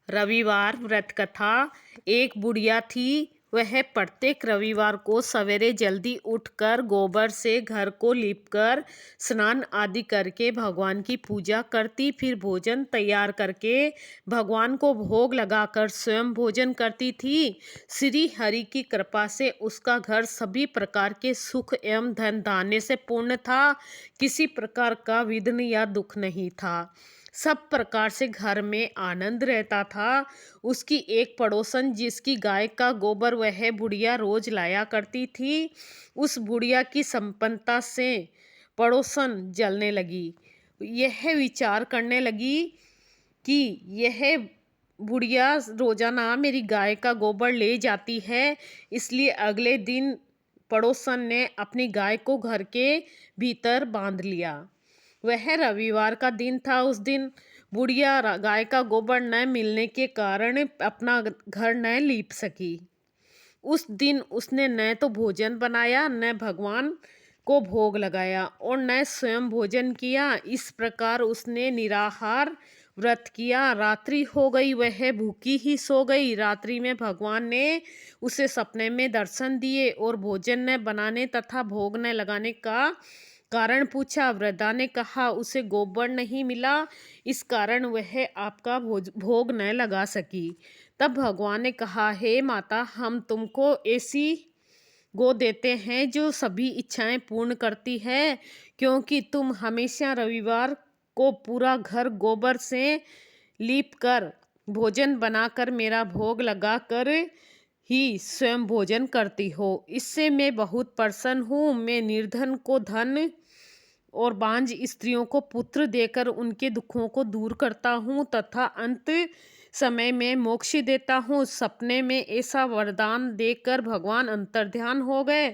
रविवार व्रत कथा। एक बुढ़िया थी। वह प्रत्येक रविवार को सवेरे जल्दी उठकर गोबर से घर को लीपकर स्नान आदि करके भगवान की पूजा करती, फिर भोजन तैयार करके भगवान को भोग लगाकर स्वयं भोजन करती थी। श्री हरि की कृपा से उसका घर सभी प्रकार के सुख एवं धन धान्य से पूर्ण था। किसी प्रकार का विघ्न या दुख नहीं था। सब प्रकार से घर में आनंद रहता था। उसकी एक पड़ोसन जिसकी गाय का गोबर वह बुढ़िया रोज लाया करती थी, उस बुढ़िया की संपन्नता से पड़ोसन जलने लगी। यह विचार करने लगी कि यह बुढ़िया रोजाना मेरी गाय का गोबर ले जाती है, इसलिए अगले दिन पड़ोसन ने अपनी गाय को घर के भीतर बांध लिया। वह रविवार का दिन था। उस दिन बुढ़िया गाय का गोबर न मिलने के कारण अपना घर न लीप सकी। उस दिन उसने न तो भोजन बनाया, न भगवान को भोग लगाया और न स्वयं भोजन किया। इस प्रकार उसने निराहार व्रत किया। रात्रि हो गई, वह भूखी ही सो गई। रात्रि में भगवान ने उसे सपने में दर्शन दिए और भोजन न बनाने तथा भोग न लगाने का कारण पूछा। वृद्धा ने कहा उसे गोबर नहीं मिला, इस कारण वह आपका भोग न लगा सकी। तब भगवान ने कहा, हे माता, हम तुमको ऐसी गो देते हैं जो सभी इच्छाएं पूर्ण करती है, क्योंकि तुम हमेशा रविवार को पूरा घर गोबर से लीप कर भोजन बनाकर मेरा भोग लगाकर ही स्वयं भोजन करती हो। इससे मैं बहुत प्रसन्न हूँ। मैं निर्धन को धन और बांझ स्त्रियों को पुत्र देकर उनके दुखों को दूर करता हूँ तथा अंत समय में मोक्ष देता हूँ। सपने में ऐसा वरदान देकर भगवान अंतर्ध्यान हो गए।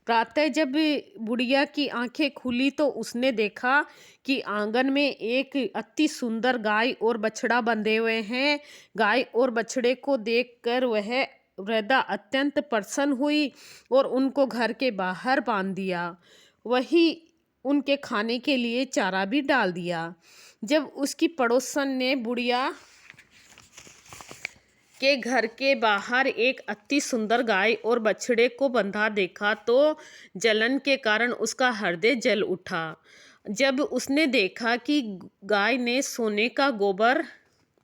प्रातः जब बुढ़िया की आंखें खुली तो उसने देखा कि आंगन में एक अति सुंदर गाय और बछड़ा बंधे हुए हैं। गाय और बछड़े को देखकर वह वृद्धा अत्यंत प्रसन्न हुई और उनको घर के बाहर बांध दिया। वही उनके खाने के लिए चारा भी डाल दिया। जब उसकी पड़ोसन ने बुढ़िया के घर के बाहर एक अति सुंदर गाय और बछड़े को बंधा देखा तो जलन के कारण उसका हृदय जल उठा। जब उसने देखा कि गाय ने सोने का गोबर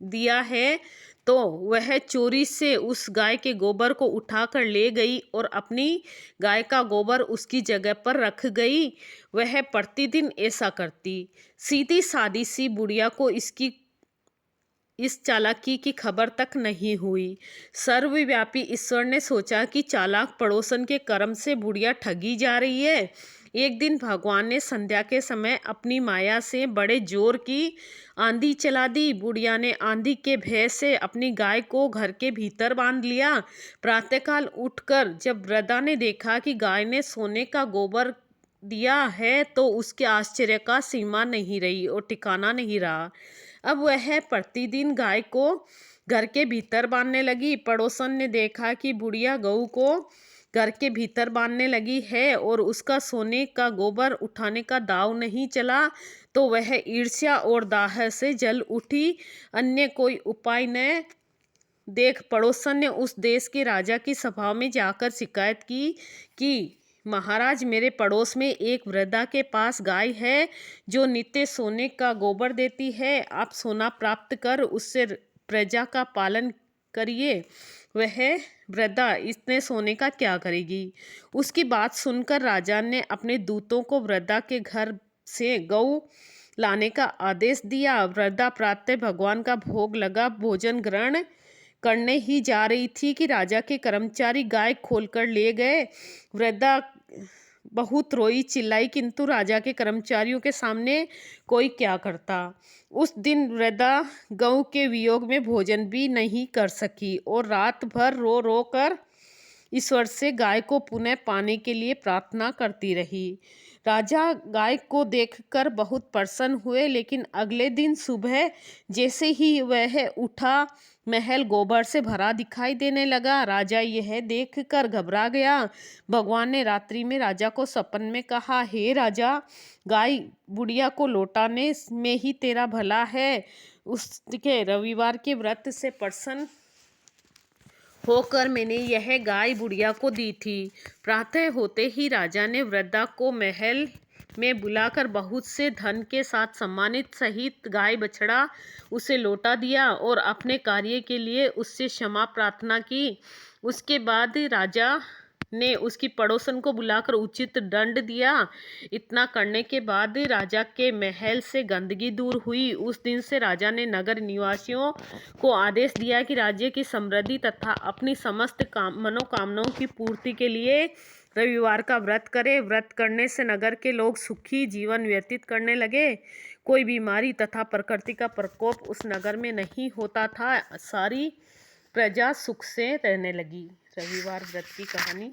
दिया है तो वह चोरी से उस गाय के गोबर को उठाकर ले गई और अपनी गाय का गोबर उसकी जगह पर रख गई। वह प्रतिदिन ऐसा करती। सीधी सादी सी बुढ़िया को इस चालाकी की खबर तक नहीं हुई। सर्वव्यापी ईश्वर ने सोचा कि चालाक पड़ोसन के कर्म से बुढ़िया ठगी जा रही है। एक दिन भगवान ने संध्या के समय अपनी माया से बड़े जोर की आंधी चला दी। बुढ़िया ने आंधी के भय से अपनी गाय को घर के भीतर बांध लिया। प्रातःकाल उठकर जब वृद्धा ने देखा कि गाय ने सोने का गोबर दिया है तो उसके आश्चर्य का सीमा नहीं रही और ठिकाना नहीं रहा। अब वह प्रतिदिन गाय को घर के भीतर बांधने लगी। पड़ोसन ने देखा कि बुढ़िया गऊ को घर के भीतर बांधने लगी है और उसका सोने का गोबर उठाने का दाव नहीं चला तो वह ईर्ष्या और दाह से जल उठी। अन्य कोई उपाय न देख पड़ोसन ने उस देश के राजा की सभा में जाकर शिकायत की कि महाराज, मेरे पड़ोस में एक वृद्धा के पास गाय है जो नित्य सोने का गोबर देती है। आप सोना प्राप्त कर उससे प्रजा का पालन करिए। वह वृद्धा इतने सोने का क्या करेगी? उसकी बात सुनकर राजा ने अपने दूतों को वृद्धा के घर से गऊ लाने का आदेश दिया। वृद्धा प्रातः भगवान का भोग लगा भोजन ग्रहण करने ही जा रही थी कि राजा के कर्मचारी गाय खोलकर ले गए। वृद्धा बहुत रोई चिल्लाई, किंतु राजा के कर्मचारियों के सामने कोई क्या करता। उस दिन वृद्धा गऊ के वियोग में भोजन भी नहीं कर सकी और रात भर रो रो कर ईश्वर से गाय को पुनः पाने के लिए प्रार्थना करती रही। राजा गाय को देखकर बहुत प्रसन्न हुए, लेकिन अगले दिन सुबह जैसे ही वह उठा, महल गोबर से भरा दिखाई देने लगा। राजा यह देखकर घबरा गया। भगवान ने रात्रि में राजा को सपन में कहा, हे राजा, गाय बुढ़िया को लौटाने में ही तेरा भला है। उसके रविवार के व्रत से प्रसन्न होकर मैंने यह गाय बुढ़िया को दी थी। प्रातः होते ही राजा ने वृद्धा को महल में बुलाकर बहुत से धन के साथ सम्मानित सहित गाय बछड़ा उसे लौटा दिया और अपने कार्य के लिए उससे क्षमा प्रार्थना की। उसके बाद राजा ने उसकी पड़ोसन को बुलाकर उचित दंड दिया। इतना करने के बाद राजा के महल से गंदगी दूर हुई। उस दिन से राजा ने नगर निवासियों को आदेश दिया कि राज्य की समृद्धि तथा अपनी समस्त मनोकामनाओं की पूर्ति के लिए रविवार का व्रत करें। व्रत करने से नगर के लोग सुखी जीवन व्यतीत करने लगे। कोई बीमारी तथा प्रकृति का प्रकोप उस नगर में नहीं होता था। सारी प्रजा सुख से रहने लगी। रविवार व्रत की कहानी।